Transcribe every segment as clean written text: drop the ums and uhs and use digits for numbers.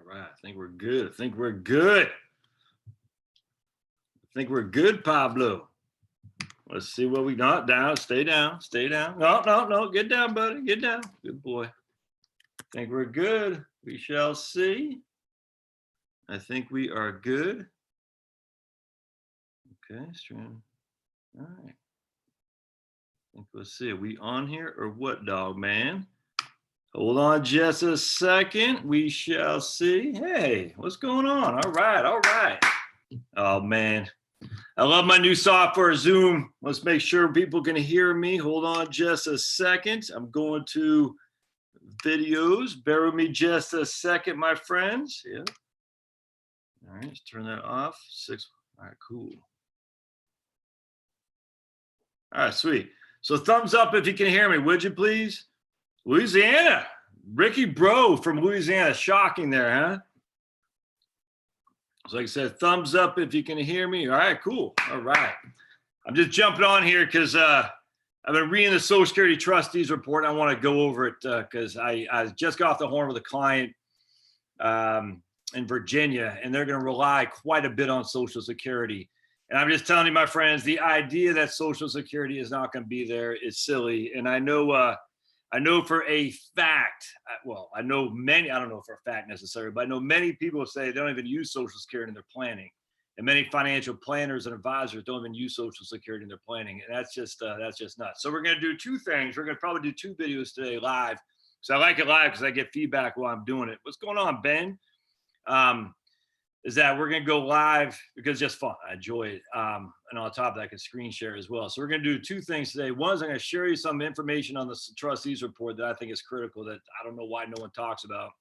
right. I think we're good. I think we're good. I think we're good, Pablo. Let's see what we got. Down. Stay down. Stay down. No, no, no. Get down, buddy. Get down. Good boy. I think we're good. We shall see. I think we are good. Okay, stream. All right. I think let's see. Are we on here or what, dog man? Hold on just a second. We shall see. Hey, what's going on? All right. All right. Oh, man. I love my new software, Zoom. Let's make sure people can hear me. Hold on just a second. I'm going to videos. Bear with me just a second, my friends. Yeah. All right, let's turn that off. 6. All right, cool. All right, sweet. So thumbs up if you can hear me, would you please? Louisiana. Ricky Bro from Louisiana. Shocking there, huh? So like I said, thumbs up if you can hear me. All right, cool. All right. I'm just jumping on here because I've been reading the Social Security Trustees report. I want to go over it because I just got off the horn with a client in Virginia, and they're going to rely quite a bit on Social Security. And I'm just telling you, my friends, the idea that Social Security is not going to be there is silly. And I know for a fact, well, I know many, I don't know for a fact necessarily, but I know many people say they don't even use Social Security in their planning. And many financial planners and advisors don't even use Social Security in their planning. And that's just nuts. So we're going to do two things. We're going to probably do 2 videos today live. So I like it live because I get feedback while I'm doing it. What's going on, Ben? Is that we're going to go live because it's just fun. I enjoy it. And on top of that, I can screen share as well. So we're going to do 2 things today. One is I'm going to share you some information on the trustees report that I think is critical that I don't know why no one talks about.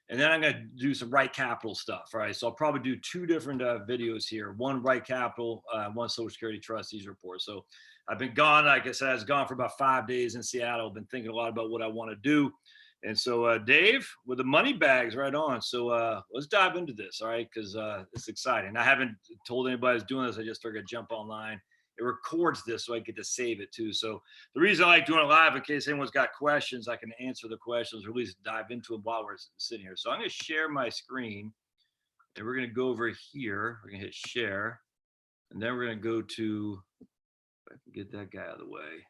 And then I'm going to do some Right Capital stuff. All right. So I'll probably do 2 different videos here. One Right Capital, one Social Security trustees report. So I've been gone. Like I said, I was gone for about 5 days in Seattle. I've been thinking a lot about what I want to do. And so, Dave, with the money bags right on. So let's dive into this, all right? Because it's exciting. I haven't told anybody who's doing this. I just figured I'd jump online. It records this so I get to save it too. So the reason I like doing it live, in case anyone's got questions, I can answer the questions or at least dive into them while we're sitting here. So I'm going to share my screen, and we're going to go over here. We're going to hit share, and then we're going to go to, if I can get that guy out of the way.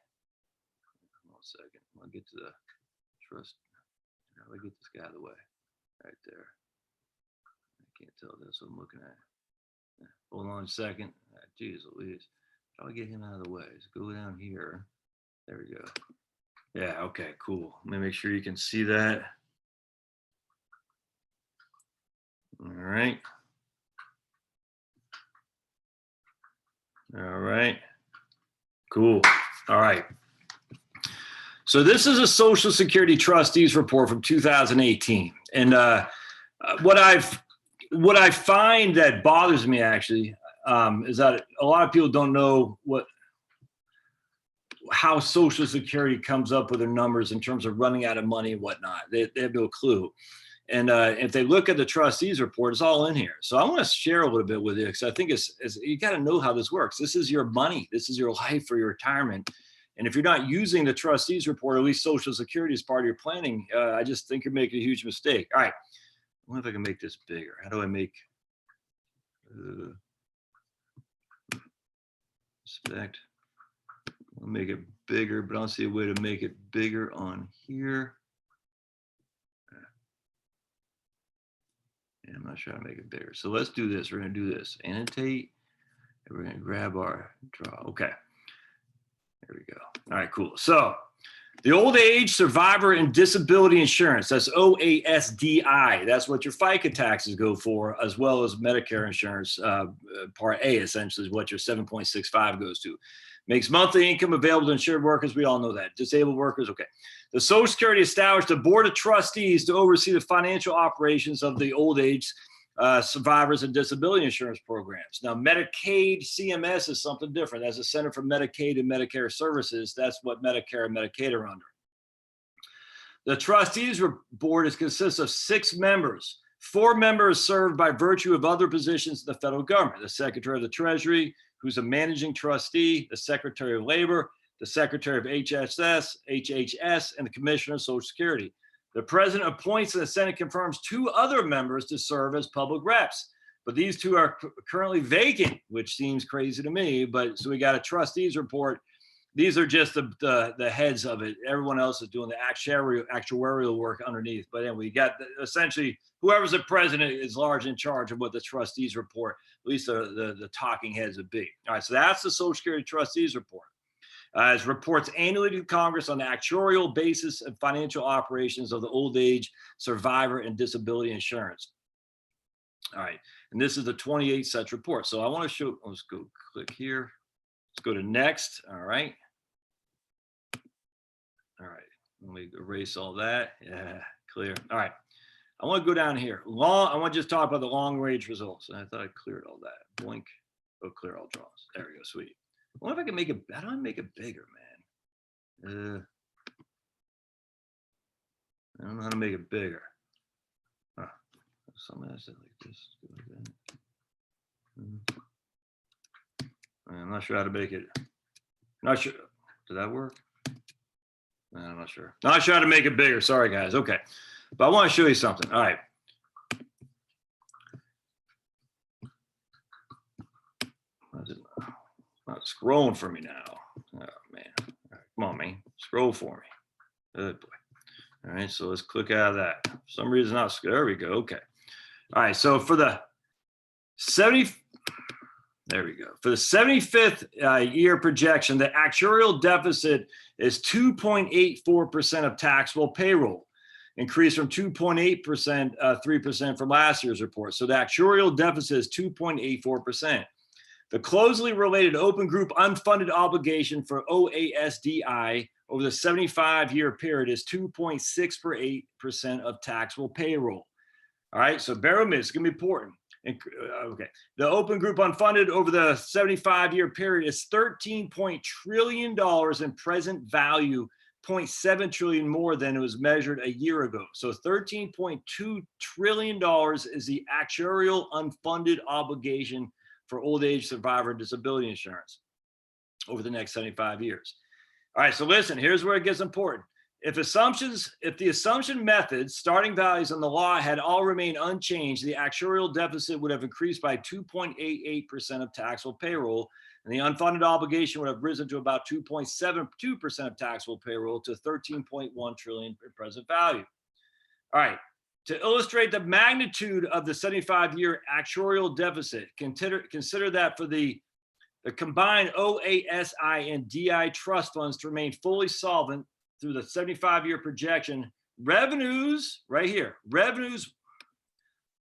Hold on a second. I'll get to the trust. How do I get this guy out of the way? Right there. I can't tell that's what I'm looking at. Yeah. Hold on a second. Geez Louise. How do I get him out of the way? Let's go down here. There we go. Yeah, okay, cool. Let me make sure you can see that. All right. All right. Cool. All right. So this is a Social Security Trustees report from 2018. And what I find that bothers me actually is that a lot of people don't know how Social Security comes up with their numbers in terms of running out of money and whatnot. They have no clue. And if they look at the trustees report, it's all in here. So I want to share a little bit with you because I think it's you got to know how this works. This is your money. This is your life for your retirement. And if you're not using the trustees report, or at least Social Security as part of your planning, I just think you're making a huge mistake. All right. I wonder if I can make this bigger. How do I make inspect? I'll make it bigger, but I don't see a way to make it bigger on here. And I'm not sure how to make it bigger. So let's do this. We're going to do this. Annotate. And we're going to grab our draw. Okay. There we go. All right, cool. So the old age survivor and disability insurance, that's OASDI. That's what your FICA taxes go for, as well as Medicare insurance. Part A, essentially, is what your 7.65 goes to. Makes monthly income available to insured workers. We all know that. Disabled workers, okay. The Social Security established a board of trustees to oversee the financial operations of the old age survivors and disability insurance programs. Now, Medicaid CMS is something different. That's the Center for Medicaid and Medicare Services. That's what Medicare and Medicaid are under. The trustees board consists of 6 members. 4 members served by virtue of other positions in the federal government. The Secretary of the Treasury, who's a managing trustee, the Secretary of Labor, the Secretary of HHS, and the Commissioner of Social Security. The president appoints and the Senate confirms 2 other members to serve as public reps. But these 2 are currently vacant, which seems crazy to me. But so we got a trustees report. These are just the heads of it. Everyone else is doing the actuarial work underneath. But then we got essentially whoever's the president is largely in charge of what the trustees report, at least the talking heads would be. All right, so that's the Social Security trustees report. As reports annually to Congress on the actuarial basis and financial operations of the old age, survivor, and disability insurance. All right, and this is the 28 such report. So I want to show, let's go click here. Let's go to next. All right. All right, let me erase all that. Yeah, clear. All right, I want to go down here. I want to just talk about the long range results. And I thought I cleared all that. Blink. Oh, clear all draws. There we go. Sweet. I wonder if I can make it. How do I make it bigger, man? I don't know how to make it bigger. Huh. Something else like this. I'm not sure how to make it. Not sure. Did that work? I'm not sure. Not sure how to make it bigger. Sorry, guys. Okay. But I want to show you something. All right. Not scrolling for me now. Oh, man. All right. Come on, man. Scroll for me. Good boy. All right. So let's click out of that. For some reason, not. There we go. Okay. All right. So for the 70. There we go. For the 75th year projection, the actuarial deficit is 2.84% of taxable payroll, increased from 2.8%, 3% from last year's report. So the actuarial deficit is 2.84%. The closely related open group unfunded obligation for OASDI over the 75-year period is 2.68% of taxable payroll. All right, so bear with me, it's going to be important. Okay, the open group unfunded over the 75-year period is $13 trillion in present value, 0.7 trillion more than it was measured a year ago. So $13.2 trillion is the actuarial unfunded obligation for old age, survivor, and disability insurance over the next 75 years. All right, so listen, here's where it gets important. If the assumption methods, starting values on the law had all remained unchanged, the actuarial deficit would have increased by 2.88% of taxable payroll, and the unfunded obligation would have risen to about 2.72% of taxable payroll to 13.1 trillion in present value. All right, to illustrate the magnitude of the 75-year actuarial deficit, consider that for the combined OASI and DI trust funds to remain fully solvent through the 75-year projection, revenues, right here, revenues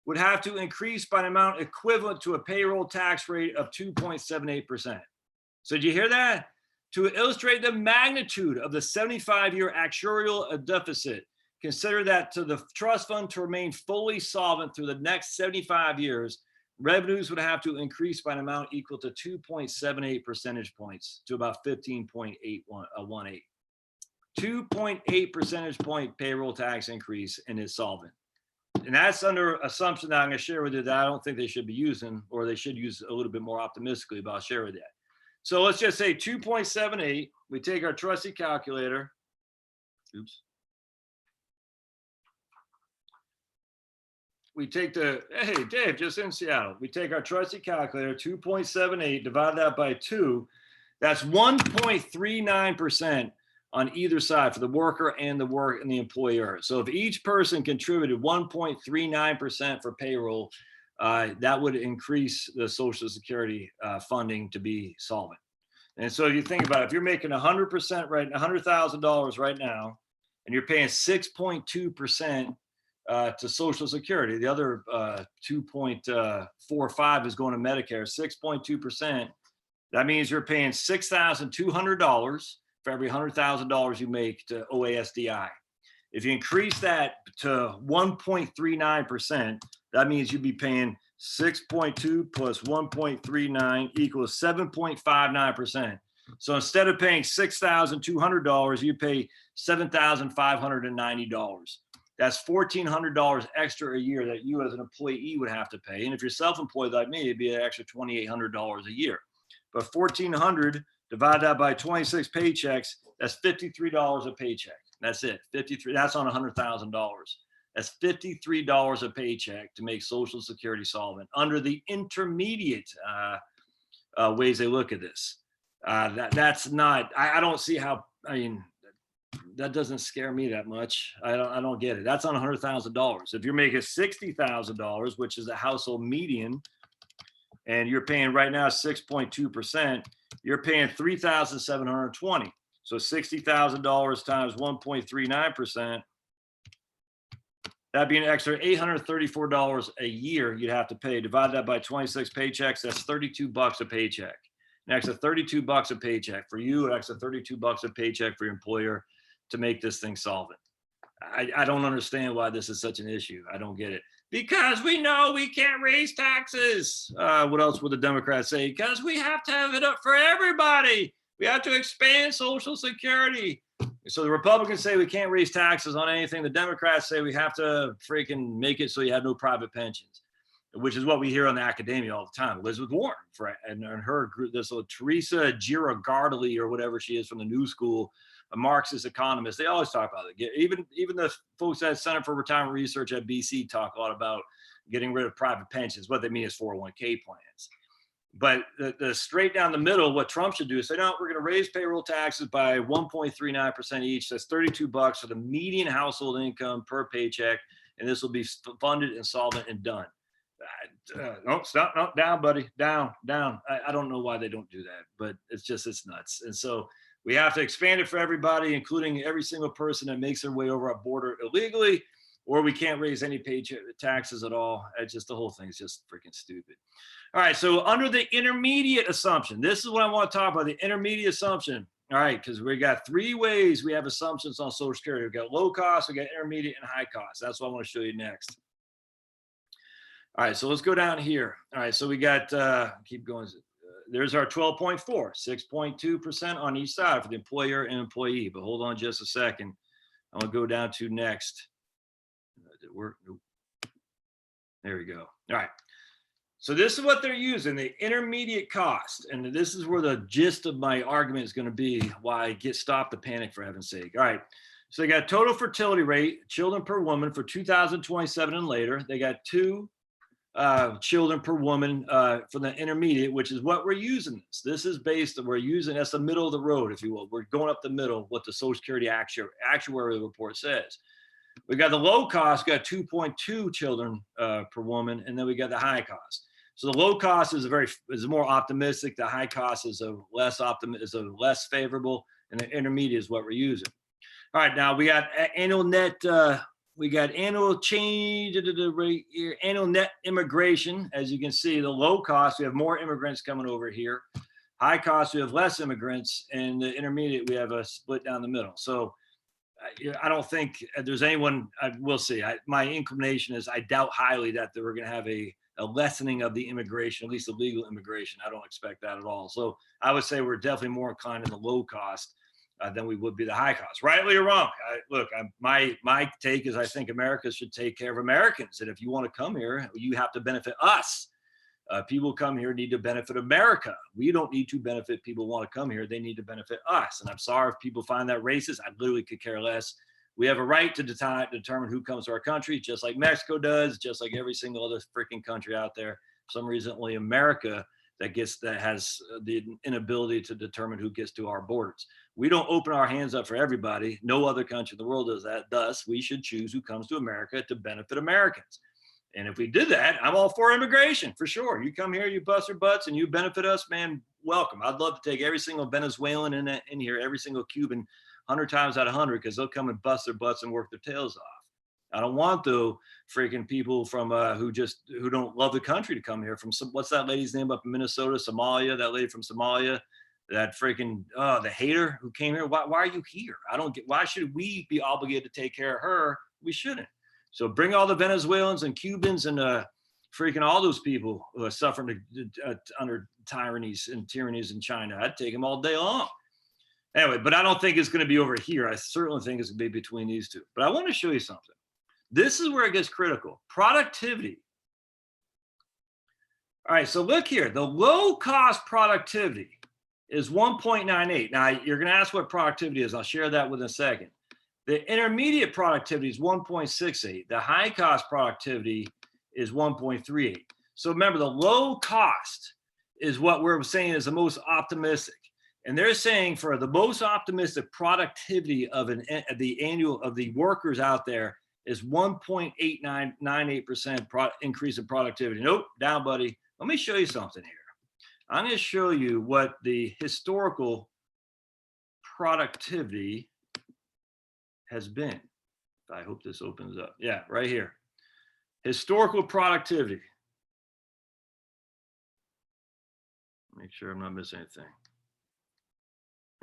would have to increase by an amount equivalent to a payroll tax rate of 2.78%. So did you hear that? To illustrate the magnitude of the 75-year actuarial deficit, consider that to the trust fund to remain fully solvent through the next 75 years, revenues would have to increase by an amount equal to 2.78 percentage points to about 15.18. 2.8 percentage point payroll tax increase and is solvent. And that's under assumption that I'm going to share with you that I don't think they should be using, or they should use a little bit more optimistically, but I'll share with that. So let's just say 2.78. We take our trusty calculator. Oops. We take hey, Dave, just in Seattle. We take our trusty calculator, 2.78, divide that by 2. That's 1.39%. on either side for the worker and the employer. So if each person contributed 1.39% for payroll, that would increase the Social Security funding to be solvent. And so you think about it, if you're making 100% right, $100,000 right now, and you're paying 6.2% to Social Security, the other 2.45 is going to Medicare, 6.2%. That means you're paying $6,200 for every $100,000 you make to OASDI. If you increase that to 1.39%, that means you'd be paying 6.2 plus 1.39 equals 7.59%. So instead of paying $6,200, you pay $7,590. That's $1,400 extra a year that you as an employee would have to pay. And if you're self-employed like me, it'd be an extra $2,800 a year. But $1,400, divide that by 26 paychecks, that's $53 a paycheck. That's it. 53. That's on $100,000. That's $53 a paycheck to make Social Security solvent under the intermediate ways they look at this. That's not. I don't see how. I mean, that doesn't scare me that much. I don't get it. That's on $100,000. If you're making $60,000, which is a household median, and you're paying right now 6.2%, you're paying $3,720. So $60,000 times 1.39%, that'd be an extra $834 a year you'd have to pay. Divide that by 26 paychecks, that's $32 a paycheck. An extra $32 a paycheck for you, an extra $32 a paycheck for your employer to make this thing solvent. I don't understand why this is such an issue. I don't get it. Because we know we can't raise taxes. What else would the Democrats say? Because we have to have it up for everybody. We have to expand Social Security. So the Republicans say we can't raise taxes on anything. The Democrats say we have to freaking make it so you have no private pensions, which is what we hear on the academia all the time. Elizabeth Warren and her group, this little Teresa Girardelli or whatever she is from the New School, a Marxist economist, they always talk about it. Even the folks at Center for Retirement Research at BC talk a lot about getting rid of private pensions. What they mean is 401k plans. But the straight down the middle, what Trump should do is say, no, we're going to raise payroll taxes by 1.39% each. That's $32 for the median household income per paycheck. And this will be funded and solvent and done. No, stop, no, down, buddy, down. I don't know why they don't do that, but it's nuts. And so we have to expand it for everybody, including every single person that makes their way over our border illegally, or we can't raise any paycheck taxes at all. It's just the whole thing is just freaking stupid. All right, so under the intermediate assumption, this is what I want to talk about, the intermediate assumption. All right, because we got three ways we have assumptions on Social Security. We've got low cost, we got intermediate, and high cost. That's what I want to show you next. All right, so let's go down here. All right, so we got, keep going. There's our 12.4, 6.2% on each side for the employer and employee. But hold on just a second. I'm going to go down to next. Did it work? Nope. There we go. All right. So this is what they're using, the intermediate cost. And this is where the gist of my argument is going to be, why I stop the panic, for heaven's sake. All right. So they got total fertility rate, children per woman for 2027 and later. They got 2 children per woman for the intermediate, which is what we're using. This is based on, we're using, that's the middle of the road, if you will. We're going up the middle, what the Social Security actuarial report says. We got the low cost, got 2.2 children per woman, and then we got the high cost. So the low cost is more optimistic. The high cost is less favorable, and the intermediate is what we're using. All right, now we got annual net. We got annual change to the rate here, annual net immigration. As you can see, the low cost, we have more immigrants coming over here. High cost, we have less immigrants, and the intermediate, we have a split down the middle. So I don't think there's anyone. We'll see. My inclination is I doubt highly that we're going to have a lessening of the immigration, at least the legal immigration. I don't expect that at all. So I would say we're definitely more inclined in the low cost than we would be the high cost. Rightly or wrong. My take is I think America should take care of Americans. And if you want to come here, you have to benefit us. People come here need to benefit America. We don't need to benefit people who want to come here. They need to benefit us. And I'm sorry if people find that racist. I literally could care less. We have a right to determine who comes to our country, just like Mexico does, just like every single other freaking country out there. For some reason, only America that has the inability to determine who gets to our borders. We don't open our hands up for everybody. No other country in the world does that. Thus, we should choose who comes to America to benefit Americans. And if we did that, I'm all for immigration, for sure. You come here, you bust your butts, and you benefit us, man, welcome. I'd love to take every single Venezuelan in here, every single Cuban, 100 times out of 100, because they'll come and bust their butts and work their tails off. I don't want the freaking people from who don't love the country to come here. From what's that lady's name up in Minnesota, Somalia? That lady from Somalia, that freaking the hater who came here. Why are you here? I don't get. Why should we be obligated to take care of her? We shouldn't. So bring all the Venezuelans and Cubans and freaking all those people who are suffering under tyrannies in China. I'd take them all day long. Anyway, but I don't think it's going to be over here. I certainly think it's going to be between these two. But I want to show you something. This is where it gets critical. Productivity. All right, so look here. The low-cost productivity is 1.98. Now, you're going to ask what productivity is. I'll share that with in a second. The intermediate productivity is 1.68. The high cost productivity is 1.38. So remember, the low cost is what we're saying is the most optimistic. And they're saying for the most optimistic productivity of the workers out there is 1.8998% increase in productivity. Nope, down, buddy. Let me show you something here. I'm going to show you what the historical productivity has been. I hope this opens up. Yeah, right here. Historical productivity. Make sure I'm not missing anything.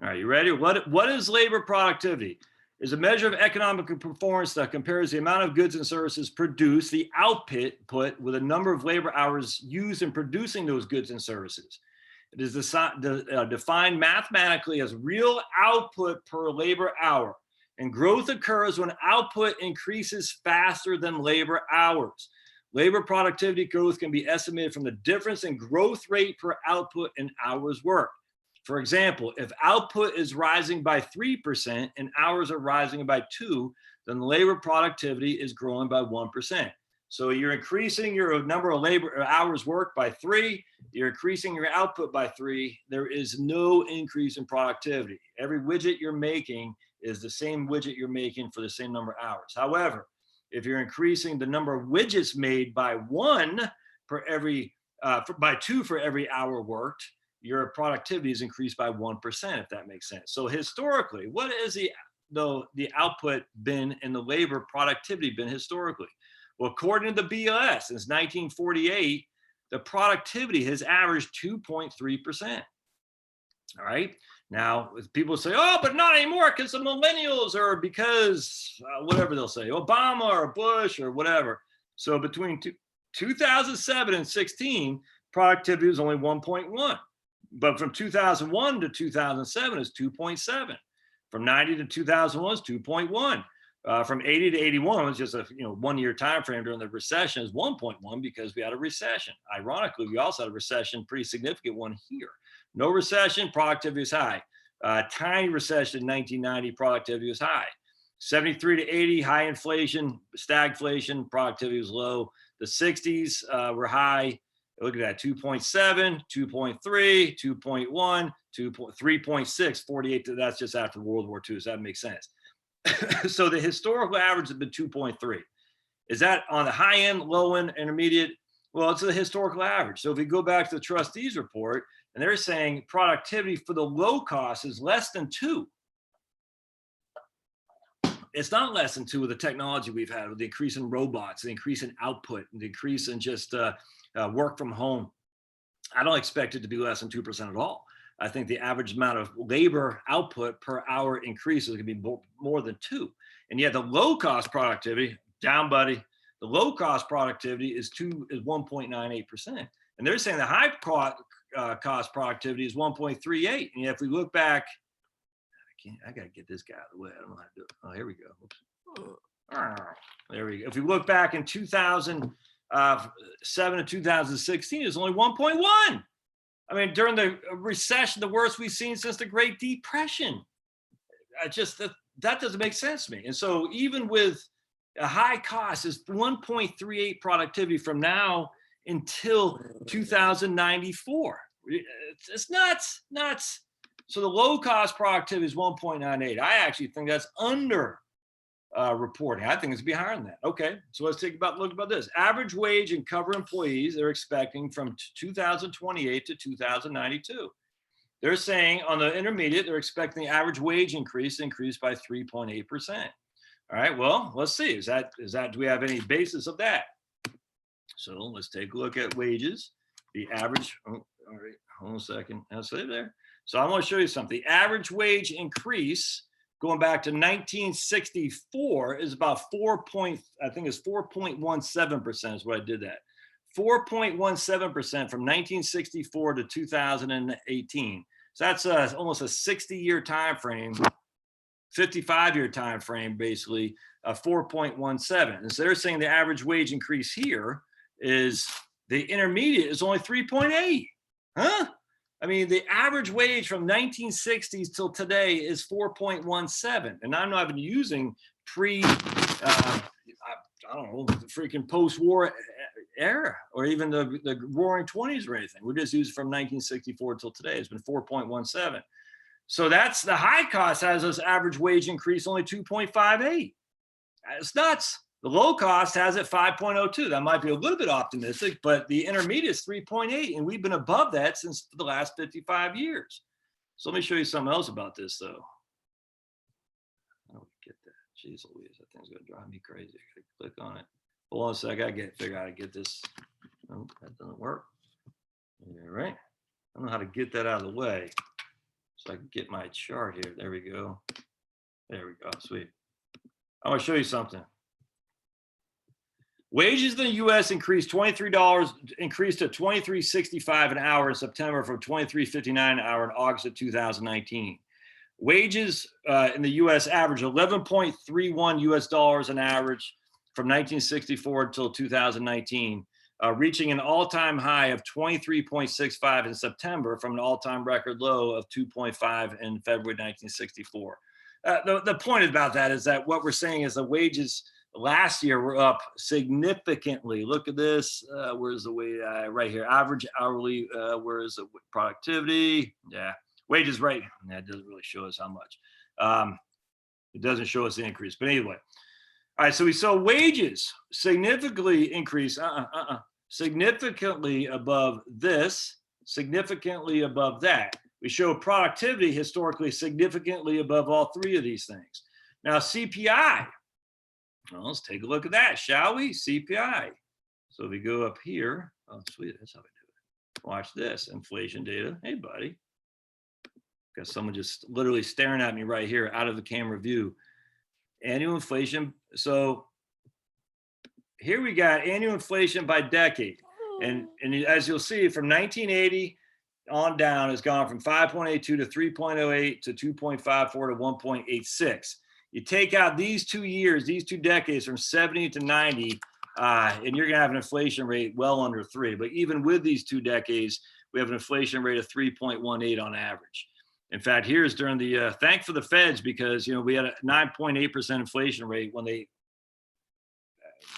All right, you ready? What is labor productivity? Is a measure of economic performance that compares the amount of goods and services produced, the output, with a number of labor hours used in producing those goods and services. It is defined mathematically as real output per labor hour. And growth occurs when output increases faster than labor hours. Labor productivity growth can be estimated from the difference in growth rate per output and hours worked. For example, if output is rising by 3% and hours are rising by 2%, then labor productivity is growing by 1%. So you're increasing your number of labor hours worked by 3, you're increasing your output by 3, there is no increase in productivity. Every widget you're making is the same widget you're making for the same number of hours. However, if you're increasing the number of widgets made by 1 per every, by 2 for every hour worked, your productivity is increased by 1%, if that makes sense. So historically, what is the output been and the labor productivity been historically? Well, according to the BLS, since 1948, the productivity has averaged 2.3%. All right. Now, people say, oh, but not anymore because the millennials or because whatever they'll say, Obama or Bush or whatever. So between 2007 and 16, productivity was only 1.1. But from 2001 to 2007 is 2.7. From 90 to 2001 is 2.1. From 80 to 81 was just a 1 year time frame during the recession is 1.1 because we had a recession. Ironically, we also had a recession, pretty significant one here. No recession, productivity is high. Tiny recession in 1990, productivity was high. 73 to 80, high inflation, stagflation, productivity was low. The 60s were high. Look at that, 2.7, 2.3, 2.1, 3.6, 48. That's just after World War II, so that makes sense. So the historical average has been 2.3. Is that on the high end, low end, intermediate? Well, it's the historical average. So if we go back to the trustees report, and they're saying productivity for the low cost is less than 2. It's not less than 2 with the technology we've had, with the increase in robots, the increase in output, and the increase in just work from home. I don't expect it to be less than 2% at all. I think the average amount of labor output per hour increase is going to be more than 2. And yet the low cost productivity, down, buddy, the low cost productivity is 1.98%. And they're saying the high cost productivity is 1.38. And yet if we look back, I got to get this guy out of the way. I don't know how to do it. Oh, here we go. Oops. There we go. If we look back in 2007 to 2016, it's only 1.1. I mean, during the recession, the worst we've seen since the Great Depression. That doesn't make sense to me. And so even with a high cost is 1.38 productivity from now until 2094. It's nuts. So the low cost productivity is 1.98. I actually think that's under reporting. I think it's be higher than that. Okay, so let's look about this. Average wage and cover employees they're expecting from 2028 to 2092. They're saying on the intermediate, they're expecting the average wage increase by 3.8%. All right, well, let's see. Is that do we have any basis of that? So let's take a look at wages. The average, all right, hold on a second. I'll say there. So I want to show you something. The average wage increase going back to 1964 is about 4.17% is what I did that. 4.17% from 1964 to 2018. So that's almost a 60-year time frame, 55-year time frame, basically, 4.17. And so they're saying the average wage increase here is the intermediate is only 3.8. Huh? I mean, the average wage from 1960s till today is 4.17. And I'm not even using I don't know, the freaking post-war era or even the roaring 20s or anything. We're just using from 1964 till today. It's been 4.17. So that's the high cost has this average wage increase only 2.58. It's nuts. The low cost has it 5.02. That might be a little bit optimistic, but the intermediate is 3.8, and we've been above that since the last 55 years. So let me show you something else about this, though. I don't get that. Jeez Louise, that thing's gonna drive me crazy. I gotta click on it. Hold on a sec. I gotta figure out how to get this. Oh, that doesn't work. All right. I don't know how to get that out of the way. So I can get my chart here. There we go. There we go. Sweet. I want to show you something. Wages in the U.S. increased $23, increased to $23.65 an hour in September from $23.59 an hour in August of 2019. Wages in the U.S. averaged 11.31 U.S. dollars an average from 1964 until 2019, reaching an all-time high of 23.65 in September from an all-time record low of 2.5 in February 1964. The point about that is that what we're saying is the wages last year were up significantly. Look at this. Where's the way right here? Average hourly. Where is the productivity? Yeah, wages right. That doesn't really show us how much. It doesn't show us the increase. But anyway, all right. So we saw wages significantly increase. Significantly above this. Significantly above that. We show productivity historically significantly above all three of these things. Now CPI. Well, let's take a look at that, shall we? CPI. So if we go up here, oh, sweet, that's how we do it. Watch this, inflation data. Hey, buddy. Got someone just literally staring at me right here out of the camera view. Annual inflation. So here we got annual inflation by decade. And as you'll see, from 1980 on down, has gone from 5.82 to 3.08 to 2.54 to 1.86. You take out these 2 years, these 2 decades from 70 to 90, and you're going to have an inflation rate well under 3. But even with these 2 decades, we have an inflation rate of 3.18 on average. In fact, here's during the thank for the feds, because we had a 9.8% inflation rate when they.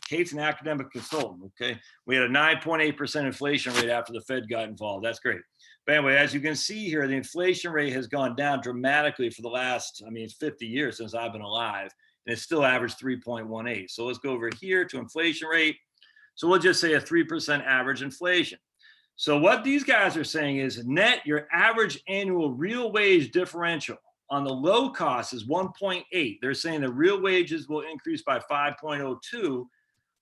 Kate's an academic consultant. Okay, we had a 9.8% inflation rate after the Fed got involved. That's great. But anyway, as you can see here, the inflation rate has gone down dramatically for the last, 50 years since I've been alive, and it's still averaged 3.18. So let's go over here to inflation rate. So we'll just say a 3% average inflation. So what these guys are saying is net, your average annual real wage differential on the low cost is 1.8. They're saying the real wages will increase by 5.02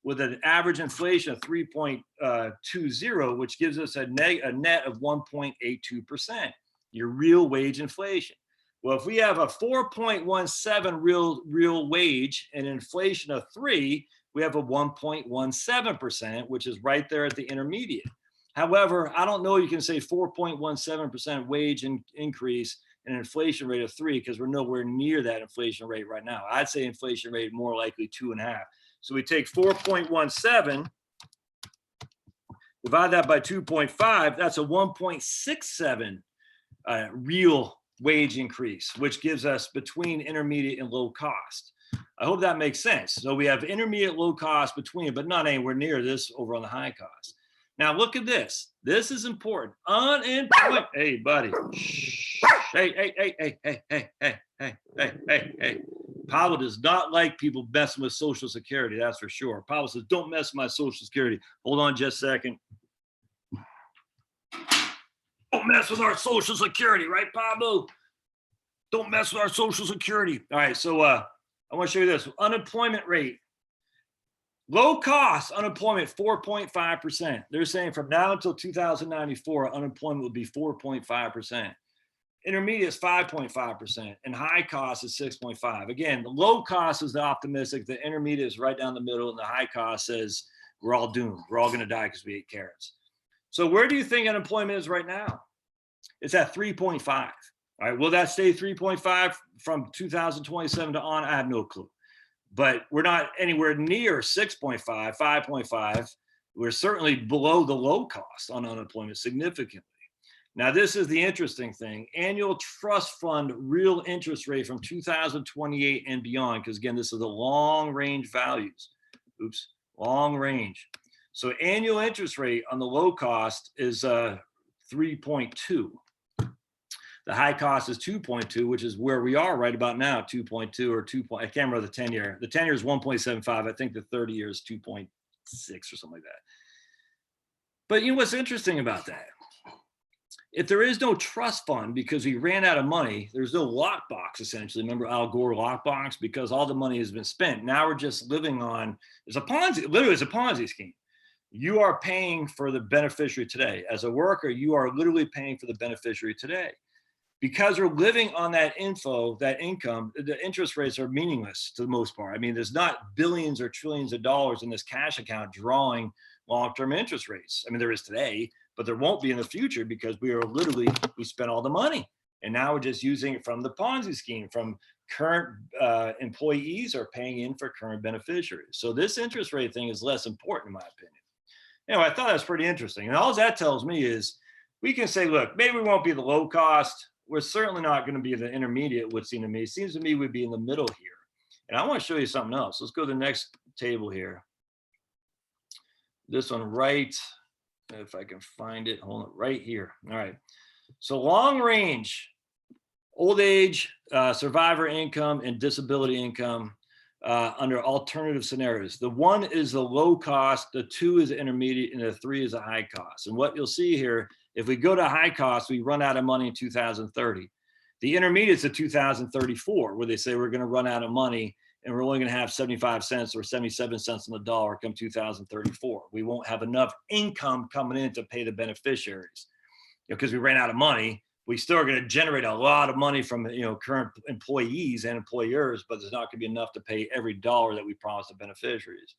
with an average inflation of 3.20, which gives us a net of 1.82%, your real wage inflation. Well, if we have a 4.17 real wage and inflation of 3, we have a 1.17%, which is right there at the intermediate. However, I don't know you can say 4.17% wage increase and an inflation rate of 3, because we're nowhere near that inflation rate right now. I'd say inflation rate more likely 2.5. So we take 4.17, divide that by 2.5, that's a 1.67 real wage increase, which gives us between intermediate and low cost. I hope that makes sense. So we have intermediate, low cost between, but not anywhere near this over on the high cost. Now look at this. This is important. Unemployment. Hey, buddy. Hey. Powell does not like people messing with Social Security, that's for sure. Powell says, don't mess with my Social Security. Hold on just a second. Don't mess with our Social Security, right, Pablo? Don't mess with our Social Security. All right, so I want to show you this. Unemployment rate. Low cost unemployment, 4.5%. They're saying from now until 2094, unemployment will be 4.5%. Intermediate is 5.5%, and high cost is 6.5. Again, the low cost is the optimistic, the intermediate is right down the middle, and the high cost says we're all doomed. We're all going to die because we ate carrots. So where do you think unemployment is right now? It's at 3.5. All right, will that stay 3.5 from 2027 to on? I have no clue. But we're not anywhere near 6.5, 5.5. We're certainly below the low cost on unemployment significantly. Now, this is the interesting thing. Annual trust fund real interest rate from 2028 and beyond, because again, this is the long range values. Oops, long range. So annual interest rate on the low cost is 3.2. The high cost is 2.2, which is where we are right about now, 2.2 or 2. I can't remember the 10-year. The 10-year is 1.75. I think the 30-year is 2.6 or something like that. But you know what's interesting about that? If there is no trust fund because we ran out of money, there's no lockbox essentially. Remember Al Gore lockbox? Because all the money has been spent. Now we're just living on, it's a Ponzi, literally it's a Ponzi scheme. You are paying for the beneficiary today. As a worker, you are literally paying for the beneficiary today. Because we're living on that info, that income, the interest rates are meaningless to the most part. I mean, there's not billions or trillions of dollars in this cash account drawing long-term interest rates. I mean, there is today, but there won't be in the future because we spent all the money. And now we're just using it from the Ponzi scheme, from current employees are paying in for current beneficiaries. So this interest rate thing is less important in my opinion. Anyway, I thought that was pretty interesting. And all that tells me is we can say, look, maybe we won't be the low cost. We're certainly not going to be the intermediate, would seem to me. It seems to me we'd be in the middle here. And I want to show you something else. Let's go to the next table here. This one right, if I can find it, hold on, right here. All right. So long range, old age, survivor income, and disability income under alternative scenarios. The 1 is the low cost, the 2 is the intermediate, and the 3 is a high cost. And what you'll see here, if we go to high cost, we run out of money in 2030. The intermediate is a 2034, where they say we're going to run out of money and we're only going to have 75 cents or 77 cents on the dollar come 2034. We won't have enough income coming in to pay the beneficiaries. Because we ran out of money, we still are going to generate a lot of money from current employees and employers, but there's not going to be enough to pay every dollar that we promised the beneficiaries.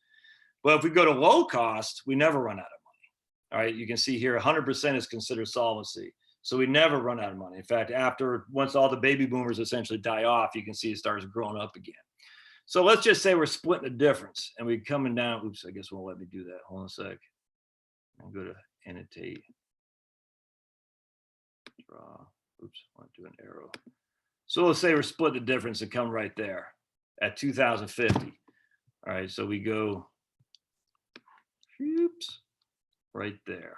But if we go to low cost, we never run out of money. All right, you can see here 100% is considered solvency. So we never run out of money. In fact, once all the baby boomers essentially die off, you can see it starts growing up again. So let's just say we're splitting the difference and we're coming down. Oops, I guess it won't let me do that. Hold on a sec. I'll go to annotate. Draw. Oops, I want to do an arrow. So let's say we're split the difference and come right there at 2050. All right, so we go, oops, right there.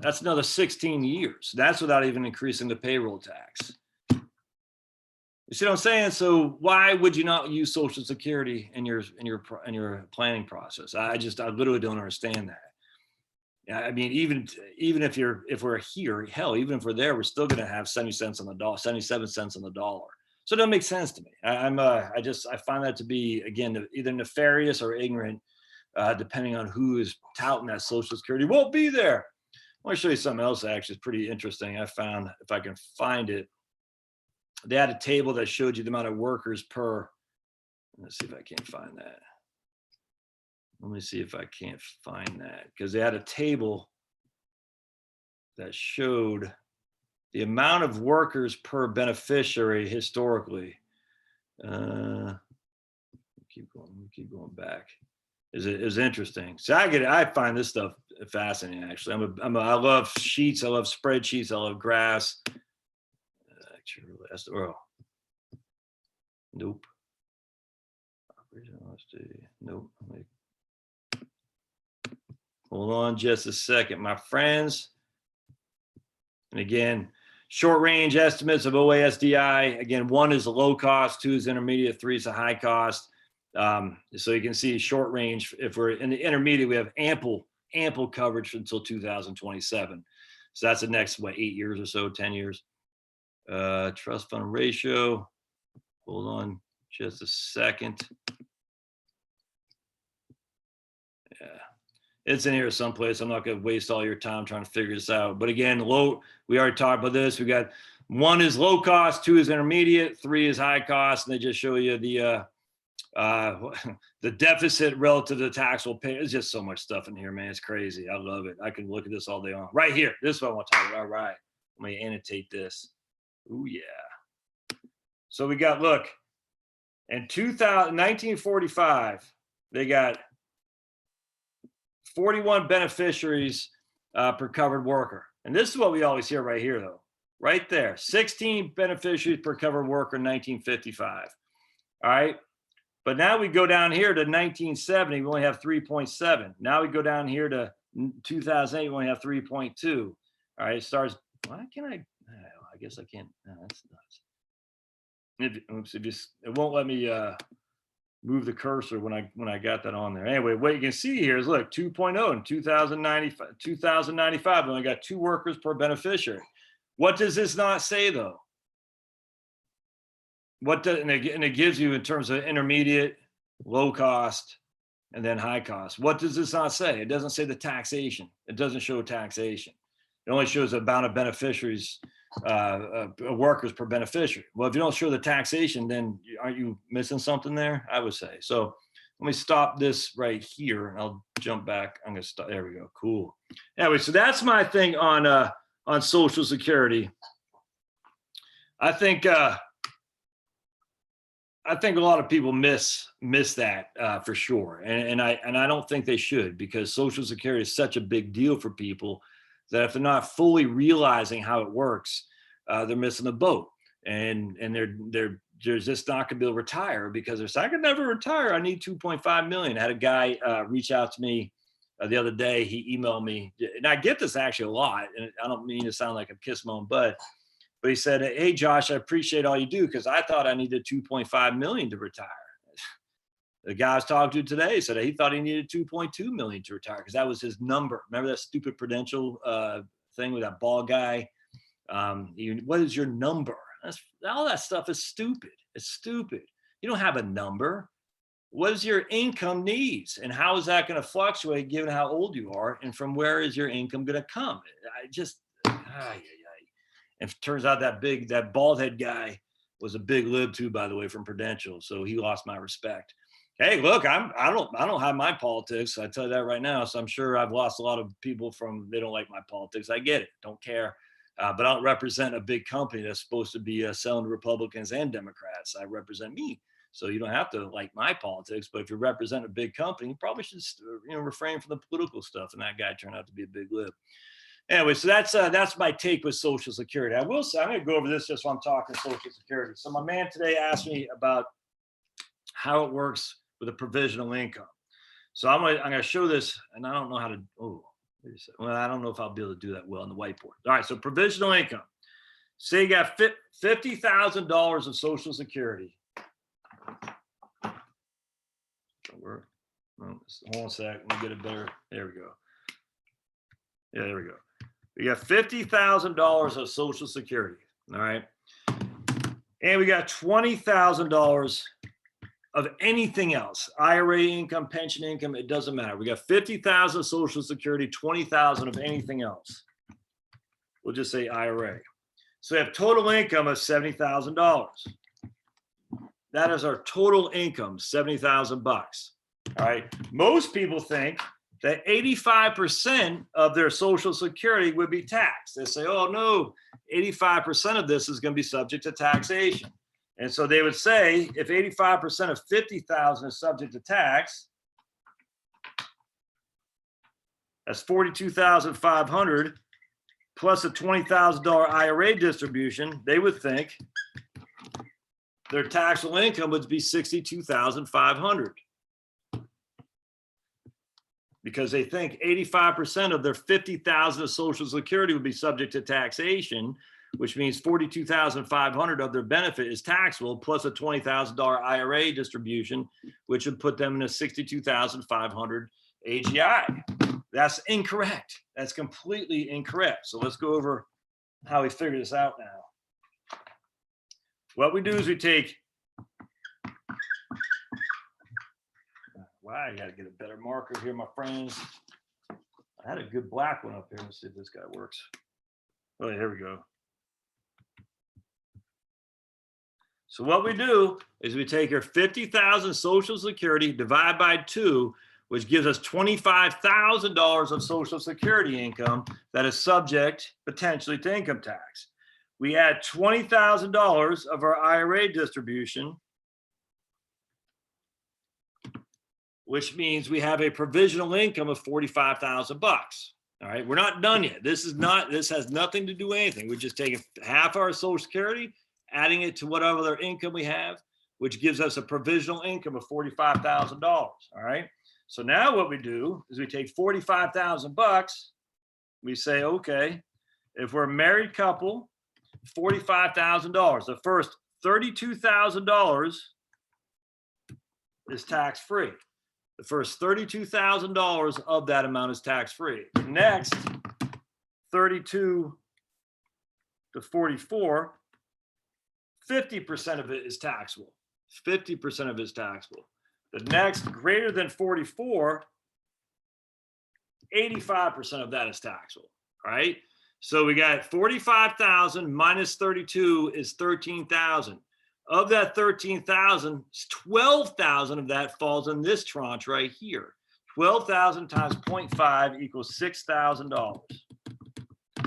That's another 16 years. That's without even increasing the payroll tax. You see what I'm saying? So why would you not use Social Security in your planning process? I literally don't understand that. I mean, even if we're here, hell, even if we're there, we're still going to have 70 cents on the dollar, 77 cents on the dollar. So it doesn't make sense to me. I find that to be, again, either nefarious or ignorant, depending on who is touting that Social Security won't be there. I want to show you something else that actually is pretty interesting. I found, if I can find it, they had a table that showed you the amount of workers per. Let's see if I can't find that. Let me see if I can't find that, because they had a table that showed the amount of workers per beneficiary historically. Keep going back. It was interesting. So I find this stuff fascinating. Actually, I love sheets. I love spreadsheets. I love graphs. Nope. Nope. Hold on just a second, my friends. And again, short range estimates of OASDI. Again, 1 is a low cost, 2 is intermediate, 3 is a high cost. So you can see short range. If we're in the intermediate, we have ample coverage until 2027. So that's the next 8 years or so, 10 years. Trust fund ratio. Hold on just a second. Yeah. It's in here someplace. I'm not going to waste all your time trying to figure this out. But again, we already talked about this. We got 1 is low cost, 2 is intermediate, 3 is high cost. And they just show you the deficit relative to the taxable pay. There's just so much stuff in here, man. It's crazy. I love it. I can look at this all day long. Right here. This is what I want to talk about. All right. Let me annotate this. Oh, yeah. So we got, look, in 1945, they got 41 beneficiaries per covered worker. And this is what we always hear right here, though. Right there, 16 beneficiaries per covered worker in 1955. All right. But now we go down here to 1970, we only have 3.7. Now we go down here to 2008, we only have 3.2. All right. It starts. Why can I guess I can't. That's nuts. Oops, it won't let me move the cursor when I got that on there. Anyway, what you can see here is look, 2.0 in 2095, we only got 2 workers per beneficiary. What does this not say though? And it gives you in terms of intermediate, low cost, and then high cost. What does this not say? It doesn't say the taxation. It doesn't show taxation. It only shows the amount of beneficiaries, workers per beneficiary. Well, if you don't show the taxation, then aren't you missing something there? I would say. So let me stop this right here and I'll jump back. I'm going to stop. There we go. Cool. Anyway, so that's my thing on Social Security. I think a lot of people miss that for sure, and I don't think they should, because Social Security is such a big deal for people that if they're not fully realizing how it works, they're missing the boat, and they're just not going to be able to retire because they're saying, I could never retire. I need 2.5 million. I had a guy reach out to me the other day. He emailed me, and I get this actually a lot, and I don't mean to sound like I'm kissing my own butt. But he said, hey, Josh, I appreciate all you do because I thought I needed 2.5 million to retire. The guy I was talking to today said he thought he needed 2.2 million to retire because that was his number. Remember that stupid Prudential thing with that bald guy? What is your number? All that stuff is stupid. It's stupid. You don't have a number. What is your income needs? And how is that going to fluctuate given how old you are? And from where is your income going to come? And it turns out that bald head guy was a big lib too, by the way, from Prudential. So he lost my respect. Hey, look, I don't have my politics. I tell you that right now. So I'm sure I've lost a lot of people they don't like my politics. I get it. Don't care. But I don't represent a big company that's supposed to be selling to Republicans and Democrats. I represent me. So you don't have to like my politics. But if you represent a big company, you probably should refrain from the political stuff. And that guy turned out to be a big lib. Anyway, so that's my take with Social Security. I will say, I'm going to go over this just while I'm talking Social Security. So my man today asked me about how it works with a provisional income. So I'm going to show this, and I don't know how to. Oh, wait a second. Well, I don't know if I'll be able to do that well on the whiteboard. All right, so provisional income. Say you got $50,000 of Social Security. Hold on a sec. Let me get it better. There we go. Yeah, there we go. We got $50,000 of Social Security, all right? And we got $20,000 of anything else, IRA income, pension income, it doesn't matter. We got $50,000 Social Security, $20,000 of anything else. We'll just say IRA. So we have total income of $70,000. That is our total income, $70,000 bucks. All right. Most people think that 85% of their Social Security would be taxed. They say, oh no, 85% of this is going to be subject to taxation. And so they would say if 85% of 50,000 is subject to tax, that's 42,500 plus a $20,000 IRA distribution, they would think their taxable income would be 62,500. Because they think 85% of their 50,000 of Social Security would be subject to taxation, which means 42,500 of their benefit is taxable, plus a $20,000 IRA distribution, which would put them in a 62,500 AGI. That's incorrect. That's completely incorrect. So let's go over how we figure this out now. What we do is we take, wow, I got to get a better marker here, my friends. I had a good black one up here. Let's see if this guy works. Oh, here we go. So what we do is we take our 50,000 Social Security, divide by 2, which gives us $25,000 of Social Security income that is subject potentially to income tax. We add $20,000 of our IRA distribution, which means we have a provisional income of $45,000 bucks. All right, we're not done yet. This has nothing to do with anything. We're just taking half our Social Security, adding it to whatever other income we have, which gives us a provisional income of $45,000. All right. So now what we do is we take $45,000. We say, okay, if we're a married couple, $45,000. The first $32,000 is tax-free. The first $32,000 of that amount is tax-free. Next, 32 to 44, 50% of it is taxable. 50% of it is taxable. The next, greater than 44, 85% of that is taxable. All right. So we got 45,000 minus 32 is 13,000. Of that 13,000, 12,000 of that falls in this tranche right here. 12,000 times 0.5 equals $6,000. All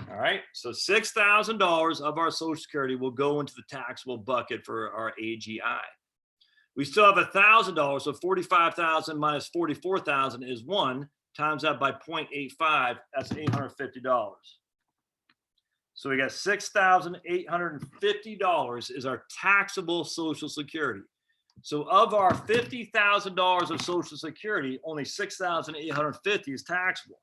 right, so $6,000 of our Social Security will go into the taxable bucket for our AGI. We still have $1,000, so 45,000 minus 44,000 is 1, times that by 0.85, that's $850. So we got $6,850 is our taxable Social Security. So of our $50,000 of Social Security, only $6,850 is taxable.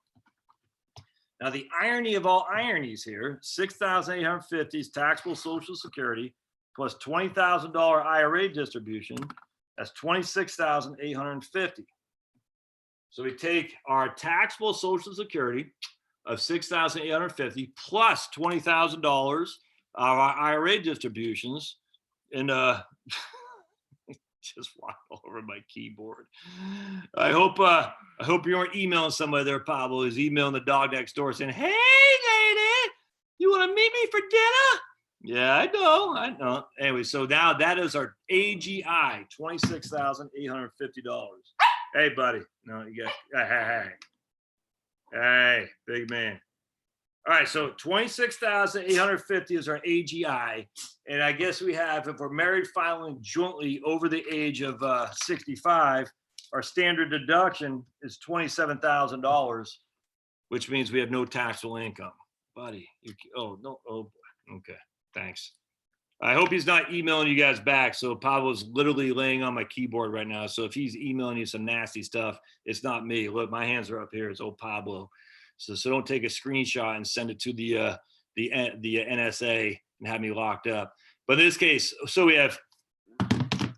Now the irony of all ironies here, $6,850 is taxable Social Security plus $20,000 IRA distribution, that's $26,850. So we take our taxable Social Security of $6,850 plus $20,000 of our IRA distributions, and just walk all over my keyboard. I hope you weren't emailing somebody there, Pablo, who's emailing the dog next door saying, "Hey, lady, you want to meet me for dinner?" Yeah, I know. Anyway, so now that is our AGI, $26,850. Hey, buddy. No, you got hey, big man. All right, so 26,850 is our AGI. And I guess we have, if we're married filing jointly over the age of 65, our standard deduction is $27,000, which means we have no taxable income. Buddy, oh, boy. Okay, thanks. I hope he's not emailing you guys back. So Pablo's literally laying on my keyboard right now. So if he's emailing you some nasty stuff, it's not me. Look, my hands are up here. It's old Pablo. So don't take a screenshot and send it to the NSA and have me locked up. But in this case, so we have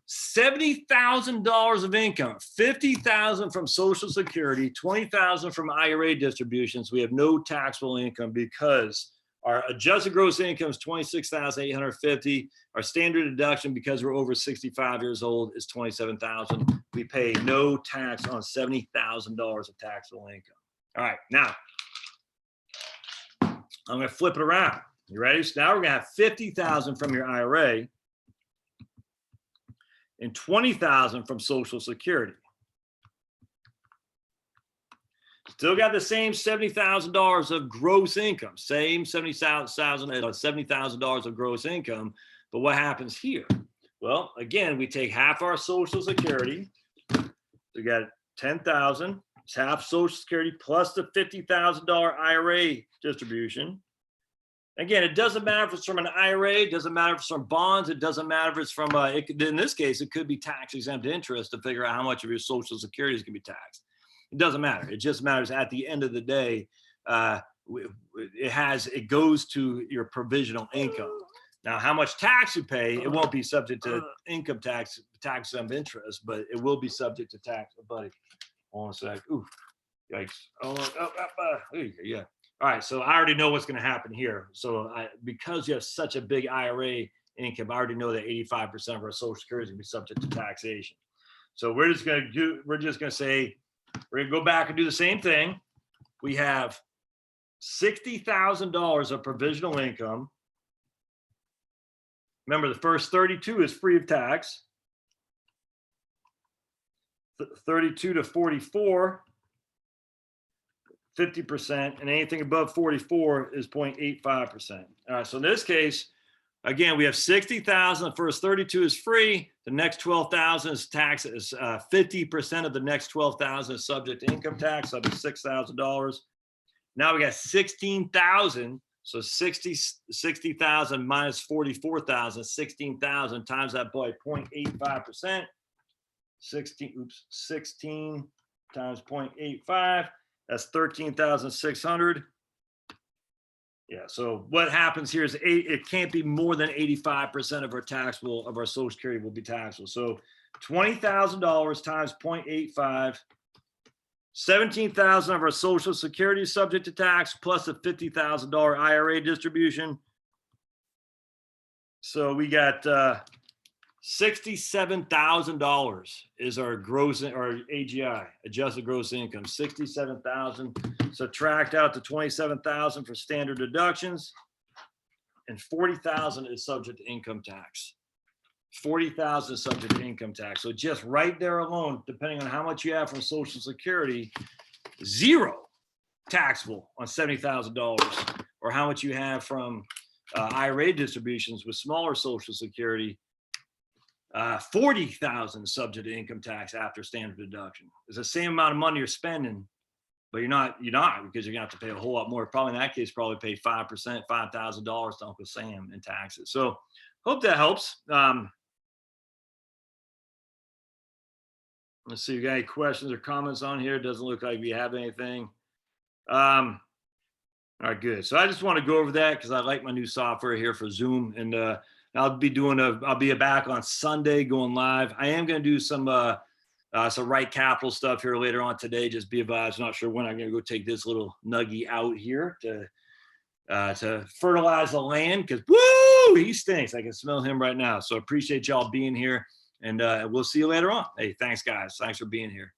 $70,000 of income, $50,000 from Social Security, $20,000 from IRA distributions. We have no taxable income because our adjusted gross income is $26,850. Our standard deduction, because we're over 65 years old, is $27,000. We pay no tax on $70,000 of taxable income. All right, now I'm going to flip it around. You ready? So now we're going to have $50,000 from your IRA and $20,000 from Social Security. Still got the same $70,000 of gross income, same $70,000 of gross income. But what happens here? Well, again, we take half our Social Security. We got $10,000. It's half Social Security plus the $50,000 IRA distribution. Again, it doesn't matter if it's from an IRA, it doesn't matter if it's from bonds, it doesn't matter if it's from, in this case, it could be tax exempt interest to figure out how much of your Social Security is going to be taxed. It doesn't matter. It just matters at the end of the day, it goes to your provisional income. Now, how much tax you pay, it won't be subject to income tax exempt interest, but it will be subject to tax. Buddy, hold on a sec. Ooh, yikes. Yeah. All right, so I already know what's going to happen here. So because you have such a big IRA income, I already know that 85% of our Social Security is going to be subject to taxation. So we're just going to say, we're going to go back and do the same thing. We have $60,000 of provisional income. Remember, the first 32 is free of tax. 32 to 44, 50%, and anything above 44 is 0.85%. All right, so in this case, again, we have 60,000. The first 32 is free. The next 12,000 is tax. 50% of the next 12,000 is subject to income tax. That'll be $6,000. Now we got 16,000. So 60,000 minus 44,000, 16,000 times that by 0.85%. 16 times 0.85. That's 13,600. Yeah. So what happens here is it can't be more than 85% of our taxable of our Social Security will be taxable. So $20,000 times 0.85. 17,000 of our Social Security is subject to tax, plus a $50,000 IRA distribution. So we got $67,000 is our gross or AGI, adjusted gross income. 67,000. Subtract out the 27,000 for standard deductions, and 40,000 is subject to income tax. 40,000 is subject to income tax. So just right there alone, depending on how much you have from Social Security, zero taxable on $70,000, or how much you have from IRA distributions with smaller Social Security, 40,000 subject to income tax after standard deduction. It's the same amount of money you're spending, but you're not because you're gonna have to pay a whole lot more. Probably in that case, probably pay 5%, $5,000 to Uncle Sam in taxes. So hope that helps. Let's see, you got any questions or comments on here? It doesn't look like we have anything. All right, good. So I just want to go over that because I like my new software here for Zoom, and I'll be back on Sunday going live. I am going to do some Right Capital stuff here later on today. Just be advised, not sure when I'm going to go take this little nuggie out here to fertilize the land, because woo, he stinks. I can smell him right now. So appreciate y'all being here. And we'll see you later on. Hey, thanks, guys. Thanks for being here.